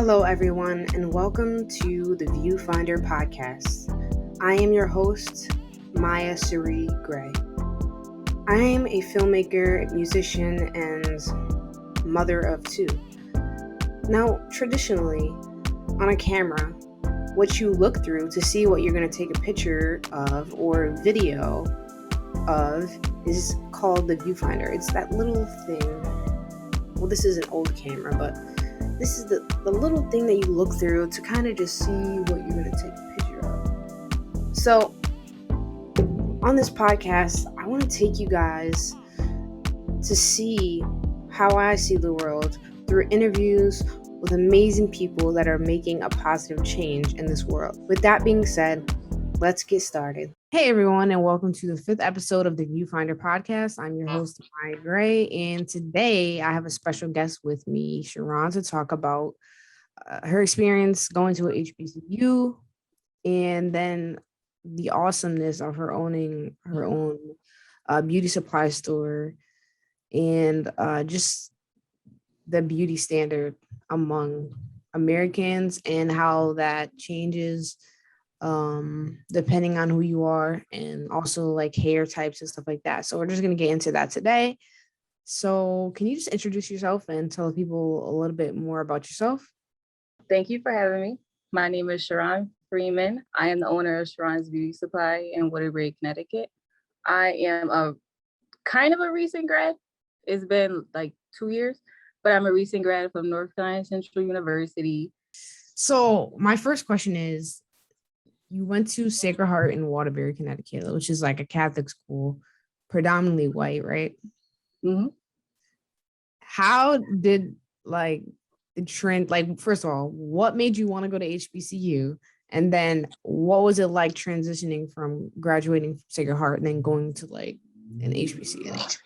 Hello, everyone, and welcome to the ViewfindHer podcast. I am your host, Mya Saree Gray. I am a filmmaker, musician, and mother of two. Now, traditionally, on a camera, what you look through to see what you're going to take a picture of or video of is called the viewfinder. It's that little thing. Well, this is an old camera, but this is the little thing that you look through to kind of just see what you're going to take a picture of. So, on this podcast, I want to take you guys to see how I see the world through interviews with amazing people that are making a positive change in this world. With that being said, let's get started. Hey everyone, and welcome to the 5th episode of the ViewfindHer podcast. I'm your host, Mya Gray, and today I have a special guest with me, Sharon, to talk about her experience going to a HBCU and then the awesomeness of her owning her own beauty supply store and just the beauty standard among Americans and how that changes depending on who you are, and also like hair types and stuff like that. So we're just going to get into that today. So can you just introduce yourself and tell people a little bit more about yourself? Thank you for having me. My name is Cherron Freeman. I am the owner of Sharon's Beauty Supply in Waterbury, Connecticut. I am a kind of a recent grad. It's been like 2 years, but I'm a recent grad from North Carolina Central University. So my first question is, you went to Sacred Heart in Waterbury, Connecticut, which is like a Catholic school, predominantly white, right? Mm-hmm. How did like the trend, like, first of all, what made you want to go to HBCU? And then what was it like transitioning from graduating from Sacred Heart and then going to like an HBCU?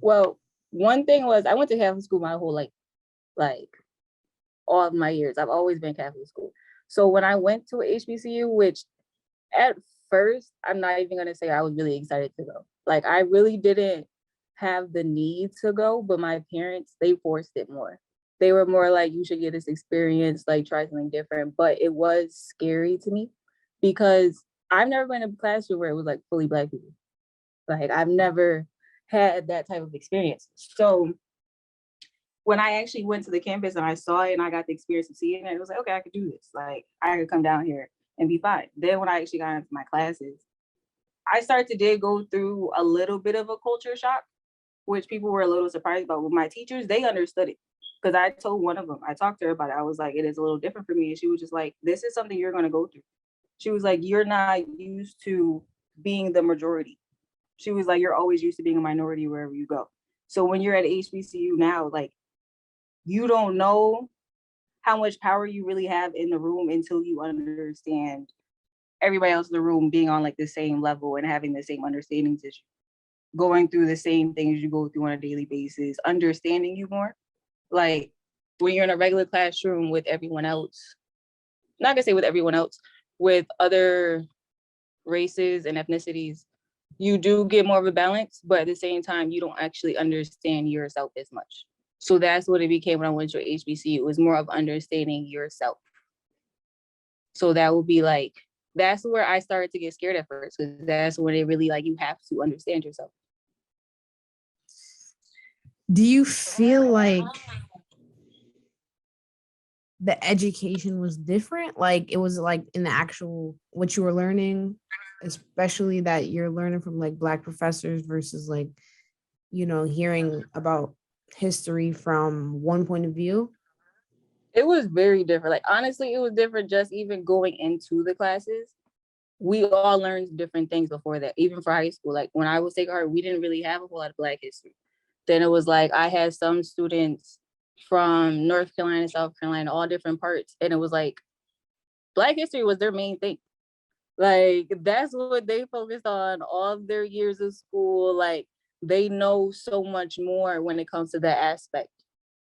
Well, one thing was I went to Catholic school my whole like all of my years. I've always been Catholic school. So when I went to a HBCU, which at first, I'm not even going to say I was really excited to go. Like, I really didn't have the need to go, but my parents, they forced it more. They were more like, you should get this experience, like try something different. But it was scary to me because I've never been in a classroom where it was like fully Black people. Like, I've never had that type of experience. So when I actually went to the campus and I saw it and I got the experience of seeing it, it was like, okay, I could do this. Like, I could come down here and be fine. Then when I actually got into my classes, I started to go through a little bit of a culture shock, which people were a little surprised about. With my teachers, they understood it. Because I told one of them, I talked to her about it. I was like, it is a little different for me. And she was just like, this is something you're going to go through. She was like, you're not used to being the majority. She was like, you're always used to being a minority wherever you go. So when you're at HBCU now, like, you don't know how much power you really have in the room until you understand everybody else in the room being on like the same level and having the same understandings as you, going through the same things you go through on a daily basis, understanding you more. Like when you're in a regular classroom with everyone else, not gonna say with everyone else, with other races and ethnicities, you do get more of a balance, but at the same time, you don't actually understand yourself as much. So that's what it became when I went to HBCU. It was more of understanding yourself. So that would be like, that's where I started to get scared at first, because that's when it really like, you have to understand yourself. Do you feel like the education was different? Like it was like in the actual, what you were learning, especially that you're learning from like Black professors versus like, you know, hearing about history from one point of view? It was very different. Like, honestly, it was different just even going into the classes. We all learned different things before that, even for high school. Like when I was taking art, we didn't really have a whole lot of Black history. Then it was like, I had some students from North Carolina, South Carolina, all different parts. And it was like, Black history was their main thing. Like, that's what they focused on all of their years of school. Like, they know so much more when it comes to that aspect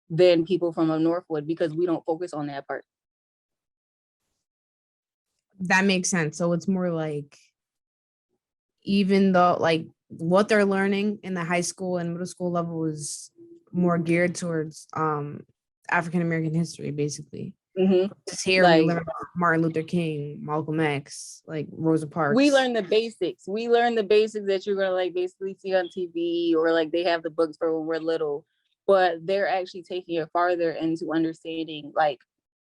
than people from up north would, because we don't focus on that part. That makes sense. So it's more like, even though like what they're learning in the high school and middle school level is more geared towards African American history, basically. Just here we Like, learn about Martin Luther King, Malcolm X, like Rosa Parks. we learn the basics. We learn the basics that you're gonna like basically see on TV, or like they have the books for when we're little, but they're actually taking it farther into understanding like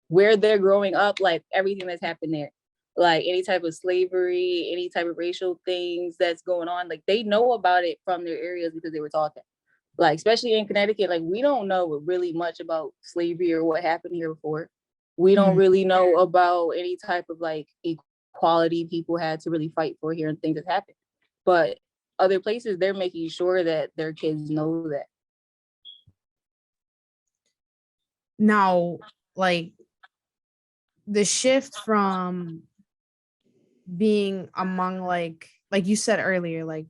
where they're growing up, like everything that's happened there, like any type of slavery, any type of racial things that's going on. Like they know about it from their areas because they were taught that. Like especially in Connecticut, like we don't know really much about slavery or what happened here before. We don't really know about any type of like equality people had to really fight for here and things that happened. But other places, they're making sure that their kids know that. Now, like the shift from being among like you said earlier, like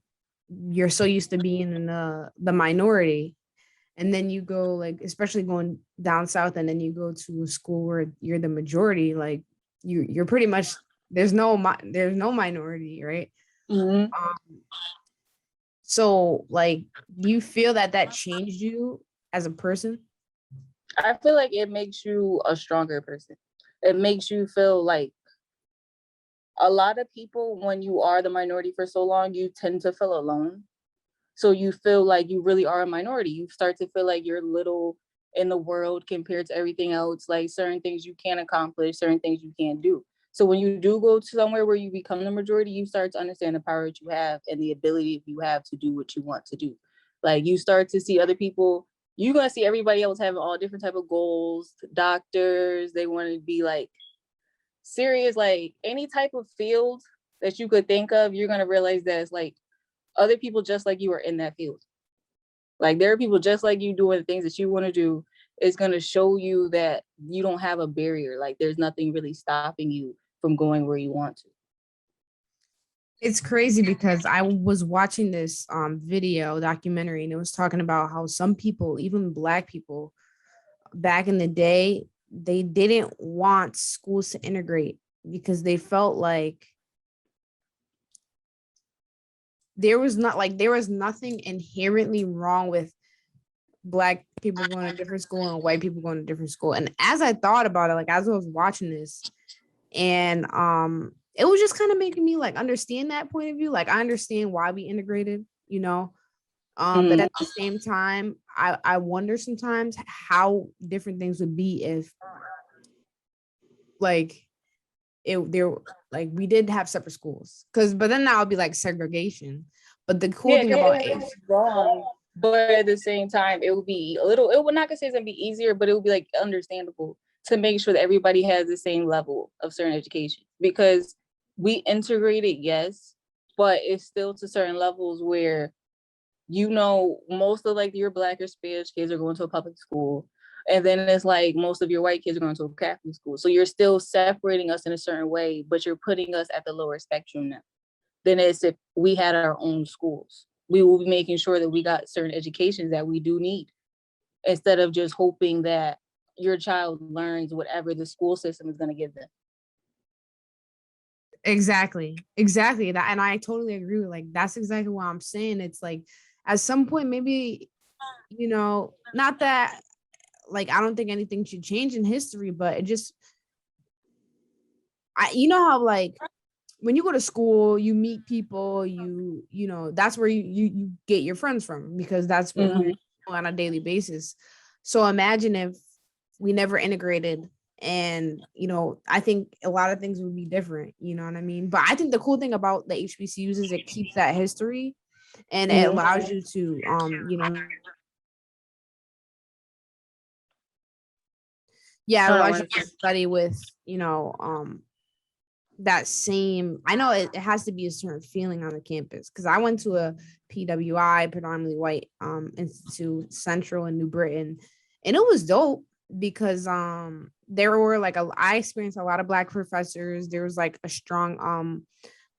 you're so used to being in the minority, and then you go like, especially going down south, and then you go to a school where you're the majority, like you're pretty much there's no minority, right? So like, do you feel that changed you as a person? I feel like it makes you a stronger person. It makes you feel like a lot of people, when you are the minority for so long, you tend to feel alone. So you feel like you really are a minority. You start to feel like you're little in the world compared to everything else, like certain things you can't accomplish, certain things you can't do. So when you do go to somewhere where you become the majority, you start to understand the power that you have and the ability you have to do what you want to do. Like you start to see other people, you're gonna see everybody else having all different type of goals, doctors, they want to be like serious, like any type of field that you could think of, you're gonna realize that it's like other people just like you are in that field. Like there are people just like you doing the things that you want to do. It's going to show you that you don't have a barrier. Like there's nothing really stopping you from going where you want to. It's crazy because I was watching this video documentary, and it was talking about how some people, even Black people back in the day, they didn't want schools to integrate because they felt like there was nothing inherently wrong with Black people going to different school and white people going to different school. And as I thought about it, like as I was watching this, and it was just kind of making me like understand that point of view. Like I understand why we integrated, you know. But at the same time, I wonder sometimes how different things would be if like we did have separate schools. But then that would be like segregation. But the cool thing about it is wrong. But at the same time, it would be a little, it would not gonna say it's gonna be easier, but it would be like understandable to make sure that everybody has the same level of certain education, because we integrated, yes, but it's still to certain levels where, you know, most of like your Black or Spanish kids are going to a public school. And then it's like most of your white kids are going to a Catholic school. So you're still separating us in a certain way, but you're putting us at the lower spectrum now than it's if we had our own schools. We will be making sure that we got certain educations that we do need, instead of just hoping that your child learns whatever the school system is going to give them. Exactly that, and I totally agree with, like, that's exactly what I'm saying. It's like at some point, maybe, you know, not that like I don't think anything should change in history, but it just, you know how like when you go to school, you meet people, you know, that's where you get your friends from, because that's what we're on a daily basis. So imagine if we never integrated, and, you know, I think a lot of things would be different, you know what I mean? But I think the cool thing about the HBCUs is it keeps that history, and it allows you to, you know, it allows you to study with, you know, that same, I know it has to be a certain feeling on the campus, because I went to a PWI, predominantly white institute, Central in New Britain, and it was dope because there were like I experienced a lot of Black professors. There was like a strong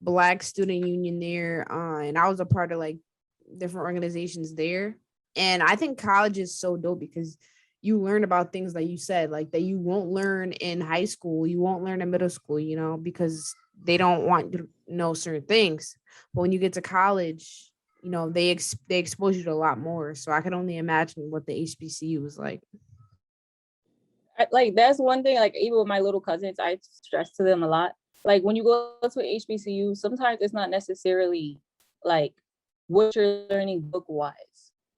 Black student union there, and I was a part of like different organizations there. And I think college is so dope because you learn about things like you said, like that you won't learn in high school, you won't learn in middle school, you know, because they don't want you to know certain things. But when you get to college, you know, they expose you to a lot more. So I can only imagine what the HBCU was like. like that's one thing, like even with my little cousins, I stress to them a lot. Like when you go to an HBCU, sometimes it's not necessarily like what you're learning book wise.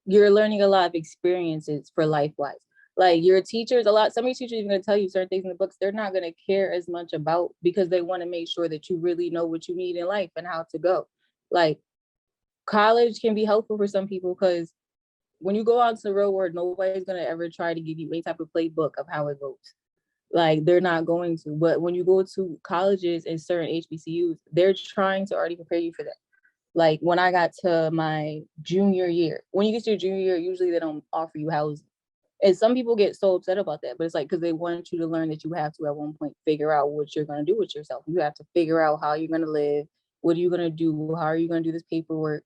You're learning a lot of experiences for life wise. Like your teachers, some of your teachers are going to tell you certain things in the books they're not going to care as much about because they want to make sure that you really know what you need in life and how to go. Like college can be helpful for some people because when you go out to the real world, nobody's going to ever try to give you any type of playbook of how it goes. Like they're not going to. But when you go to colleges and certain HBCUs, they're trying to already prepare you for that. Like when I got to my junior year, when you get to your junior year, usually they don't offer you housing. And some people get so upset about that, but it's like because they want you to learn that you have to at one point figure out what you're going to do with yourself. You have to figure out how you're going to live. What are you going to do? How are you going to do this paperwork?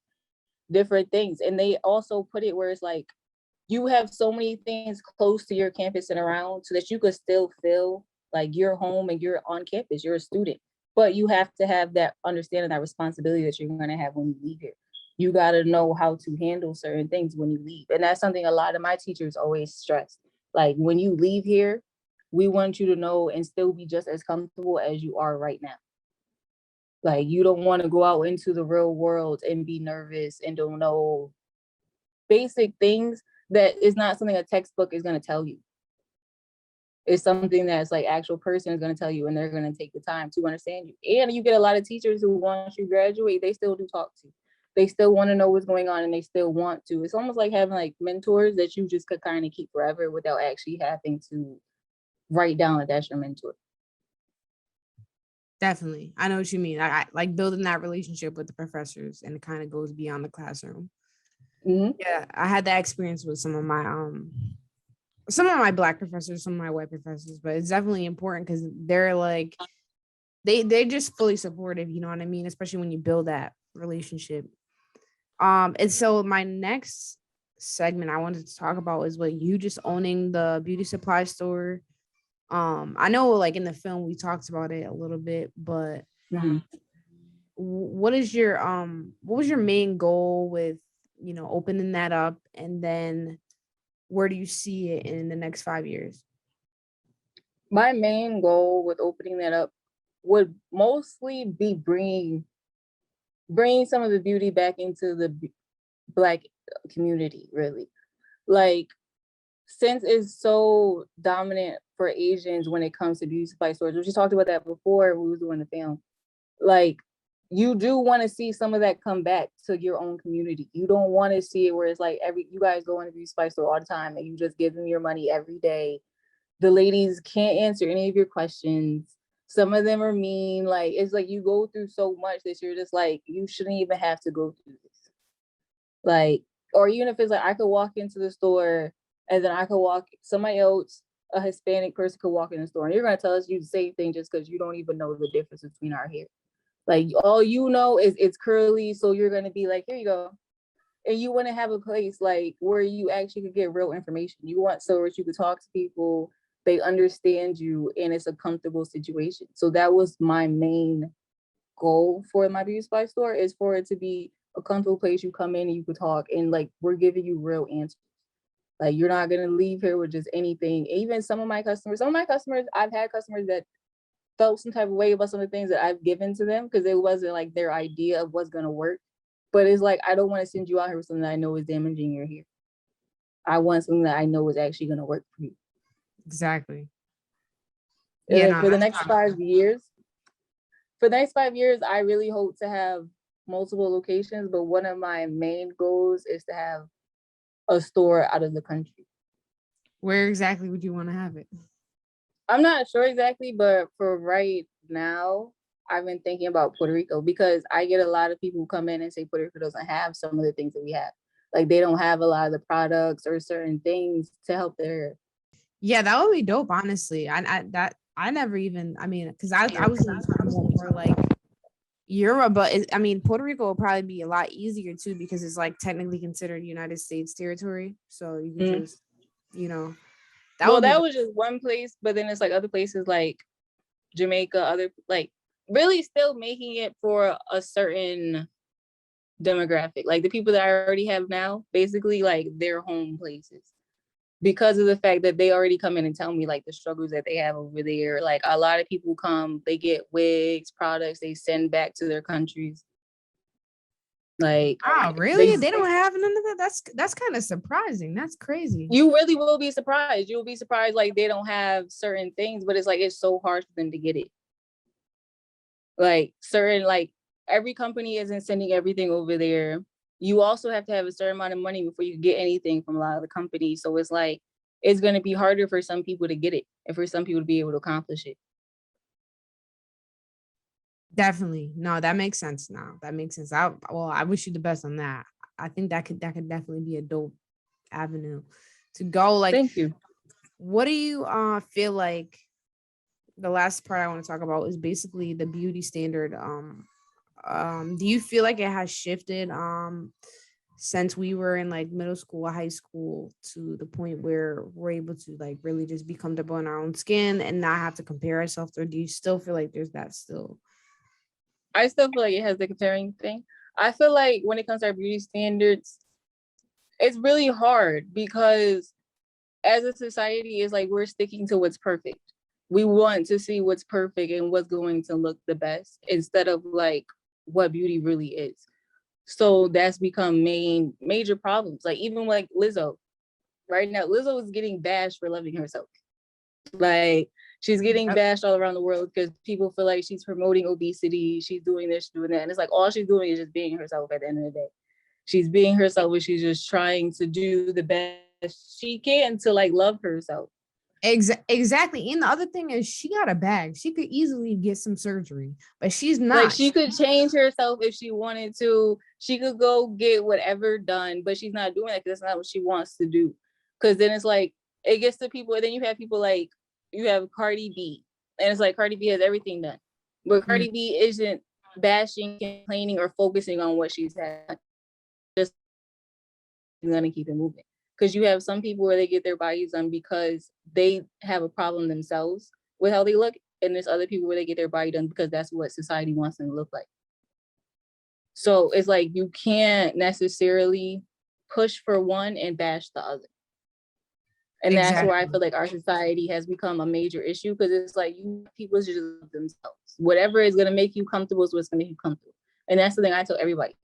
Different things. And they also put it where it's like you have so many things close to your campus and around so that you could still feel like you're home and you're on campus, you're a student. But you have to have that understanding, that responsibility that you're going to have when you leave here. You got to know how to handle certain things when you leave. And that's something a lot of my teachers always stress. Like when you leave here, we want you to know and still be just as comfortable as you are right now. Like you don't want to go out into the real world and be nervous and don't know basic things that is not something a textbook is going to tell you. It's something that's like actual person is going to tell you, and they're going to take the time to understand you. And you get a lot of teachers who, once you graduate, they still do talk to you. They still want to know what's going on and they still want to. It's almost like having like mentors that you just could kind of keep forever without actually having to write down that that's your mentor. Definitely. I know what you mean. I like building that relationship with the professors, and it kind of goes beyond the classroom. Mm-hmm. Yeah, I had that experience with some of my Black professors, some of my white professors, but it's definitely important because they're like they're just fully supportive, you know what I mean? Especially when you build that relationship. And so my next segment I wanted to talk about is what you just owning the beauty supply store. I know like in the film we talked about it a little bit, but Mm-hmm. what was your main goal with, opening that up, and then where do you see it in the next 5 years? My main goal with opening that up would mostly be bringing some of the beauty back into the Black community, really. Like, since it's so dominant for Asians when it comes to beauty supply stores, we just talked about that before we was doing the film. Like, you do want to see some of that come back to your own community. You don't want to see it where it's like you guys go in a beauty supply store all the time and you just give them your money every day. The ladies can't answer any of your questions. Some of them are mean. Like, it's like you go through so much that you're just like, you shouldn't even have to go through this. Like, or even if it's like I could walk into the store and then I could somebody else, a Hispanic person could walk in the store and you're gonna tell us you the same thing just because you don't even know the difference between our hair. Like all you know is it's curly, so you're gonna be like, here you go. And you want to have a place like where you actually could get real information. You want so that you could talk to people, they understand you, and it's a comfortable situation. So that was my main goal for my beauty supply store, is for it to be a comfortable place you come in and you could talk, and like we're giving you real answers. Like you're not gonna leave here with just anything. Even some of my customers, I've had customers that felt some type of way about some of the things that I've given to them because it wasn't like their idea of what's gonna work. But it's like, I don't want to send you out here with something that I know is damaging your hair. I want something that I know is actually gonna work for you. Exactly. And then for the next 5 years, I really hope to have multiple locations, but one of my main goals is to have a store out of the country. Where exactly would you want to have it? I'm not sure exactly, but for right now, I've been thinking about Puerto Rico because I get a lot of people who come in and say Puerto Rico doesn't have some of the things that we have. Like they don't have a lot of the products or certain things to help their. Yeah, that would be dope, honestly. I never even, because I was talking more like Europe, but Puerto Rico will probably be a lot easier too because it's like technically considered United States territory. So you can just, that was just one place, but then it's like other places like Jamaica, other like really still making it for a certain demographic. Like the people that I already have now, basically like their home places. because of the fact that they already come in and tell me like the struggles that they have over there. Like a lot of people come, they get wigs, products, they send back to their countries. Like, oh, really? They don't have none of that? That's kind of surprising. That's crazy. You really will be surprised. You'll be surprised like they don't have certain things, but it's like it's so hard for them to get it. Like certain, like every company isn't sending everything over there. You also have to have a certain amount of money before you get anything from a lot of the companies. So it's like it's going to be harder for some people to get it and for some people to be able to accomplish it. Definitely. No, that makes sense now. That makes sense. I wish you the best on that. I think that could definitely be a dope avenue to go. Like, thank you. What do you feel like the last part I want to talk about is basically the beauty standard. Do you feel like it has shifted since we were in like middle school or high school to the point where we're able to like really just be comfortable in our own skin and not have to compare ourselves? Or do you still feel like there's that still? I still feel like it has the comparing thing. I feel like when it comes to our beauty standards, it's really hard because as a society, it's like we're sticking to what's perfect. We want to see what's perfect and what's going to look the best instead of like what beauty really is. So that's become major problems. Like even like Lizzo, right now, Lizzo is getting bashed for loving herself. Like she's getting bashed all around the world because people feel like she's promoting obesity, she's doing this, doing that. And it's like all she's doing is just being herself at the end of the day. She's being herself, but she's just trying to do the best she can to like love herself. Exactly. And the other thing is she got a bag. She could easily get some surgery, but she's not. Like she could change herself if she wanted to. She could go get whatever done, but she's not doing that because that's not what she wants to do. Because then it's like, it gets to people, and then you have people like, you have Cardi B, and it's like Cardi B has everything done. But Cardi B isn't bashing, complaining, or focusing on what she's had. Just gonna keep it moving. Because you have some people where they get their bodies done because they have a problem themselves with how they look, and there's other people where they get their body done because that's what society wants them to look like. So it's like you can't necessarily push for one and bash the other. And that's where I feel like our society has become a major issue, because it's like people just love themselves. Whatever is gonna make you comfortable is what's gonna make you comfortable. And that's the thing I tell everybody.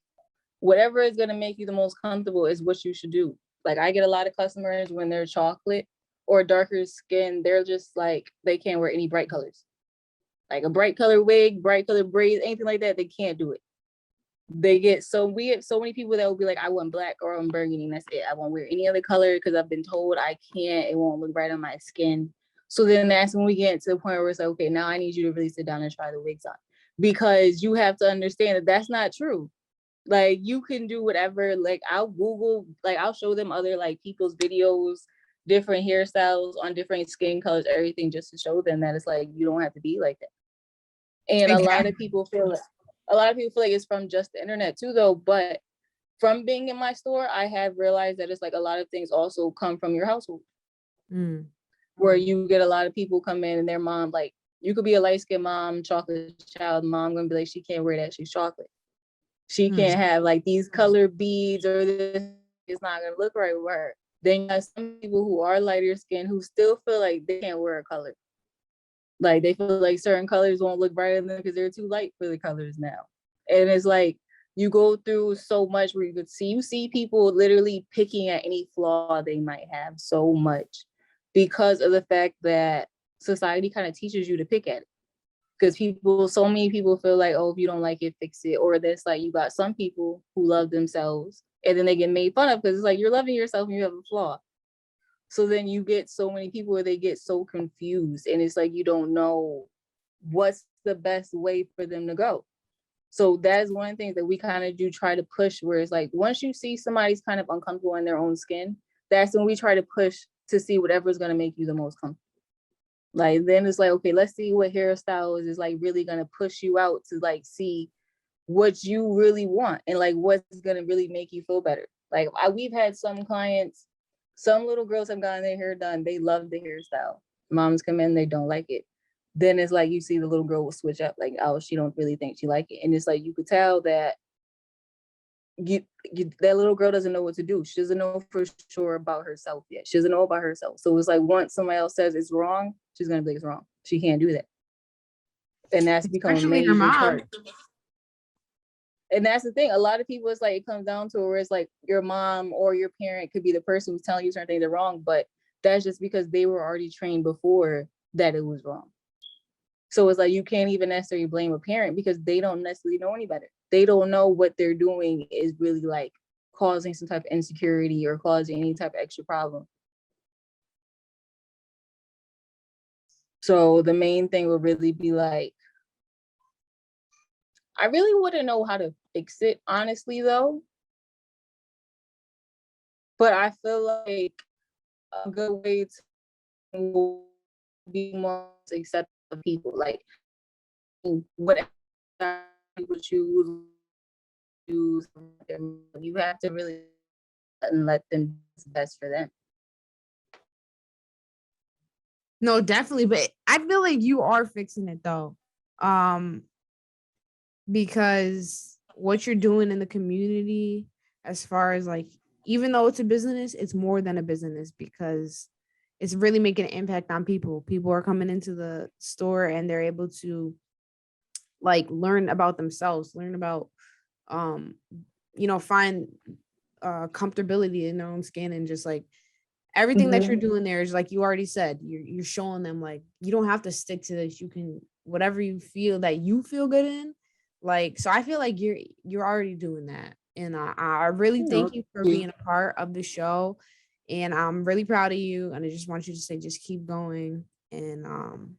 Whatever is gonna make you the most comfortable is what you should do. Like I get a lot of customers when they're chocolate or darker skin, they're just like, they can't wear any bright colors. Like a bright color wig, bright color braids, anything like that, they can't do it. We get so many people that will be like, I want black or I want burgundy, and that's it. I won't wear any other color because I've been told I can't, it won't look right on my skin. So then that's when we get to the point where it's like, okay, now I need you to really sit down and try the wigs on. Because you have to understand that that's not true. Like you can do whatever, like I'll Google, like I'll show them other like people's videos, different hairstyles on different skin colors, everything, just to show them that it's like, you don't have to be like that. And a lot of people feel like it's from just the internet too though, but from being in my store, I have realized that it's like a lot of things also come from your household. Where you get a lot of people come in and their mom, like you could be a light-skinned mom, chocolate child, mom gonna be like, she can't wear that, she's chocolate. She can't have like these color beads or this, it's not gonna look right with her. Then you have some people who are lighter skinned who still feel like they can't wear a color. Like they feel like certain colors won't look bright on them because they're too light for the colors now. And it's like you go through so much where you see people literally picking at any flaw they might have so much because of the fact that society kind of teaches you to pick at it. Because so many people feel like, oh, if you don't like it, fix it. Or that's like, you got some people who love themselves and then they get made fun of because it's like, you're loving yourself and you have a flaw. So then you get so many people where they get so confused and it's like, you don't know what's the best way for them to go. So that's one of the things that we kind of do try to push, where it's like, once you see somebody's kind of uncomfortable in their own skin, that's when we try to push to see whatever is going to make you the most comfortable. Like, then it's like, okay, let's see what hairstyles is like really going to push you out to like see what you really want and like what's going to really make you feel better. Like we've had some clients, some little girls have gotten their hair done. They love the hairstyle. Moms come in, they don't like it. Then it's like, you see the little girl will switch up like, oh, she don't really think she like it. And it's like, you could tell that that little girl doesn't know what to do. She doesn't know for sure about herself yet. She doesn't know about herself. So it's like once somebody else says it's wrong, she's gonna be like, it's wrong. She can't do that. And that's become a Especially your major mom. part. And that's the thing. A lot of people, it's like it comes down to where it's like your mom or your parent could be the person who's telling you certain things are wrong, but that's just because they were already trained before that it was wrong. So it's like you can't even necessarily blame a parent because they don't necessarily know any better. They don't know what they're doing is really like causing some type of insecurity or causing any type of extra problem. So the main thing would really be like, I really wouldn't know how to fix it, honestly, though. But I feel like a good way to be more accepting of people, like whatever people choose, you have to really let them do what's best for them. No, definitely. But I feel like you are fixing it though. Because what you're doing in the community, as far as like, even though it's a business, it's more than a business because it's really making an impact on people. People are coming into the store and they're able to like learn about themselves, learn about find comfortability in their own skin, and just like everything that you're doing there is like you already said, you're showing them like you don't have to stick to this. You can whatever you feel that you feel good in. Like, so I feel like you're already doing that. And I really thank you for being a part of the show. And I'm really proud of you. And I just want you to say, just keep going and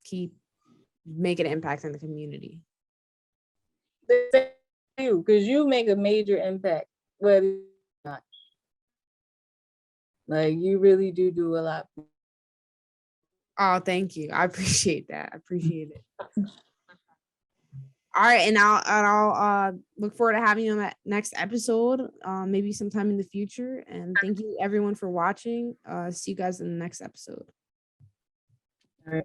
keep making an impact in the community. Because you make a major impact, whether or not. Like, you really do a lot. Oh, thank you. I appreciate that. I appreciate it. All right, and I'll look forward to having you on that next episode, maybe sometime in the future. And thank you everyone for watching. See you guys in the next episode. All right.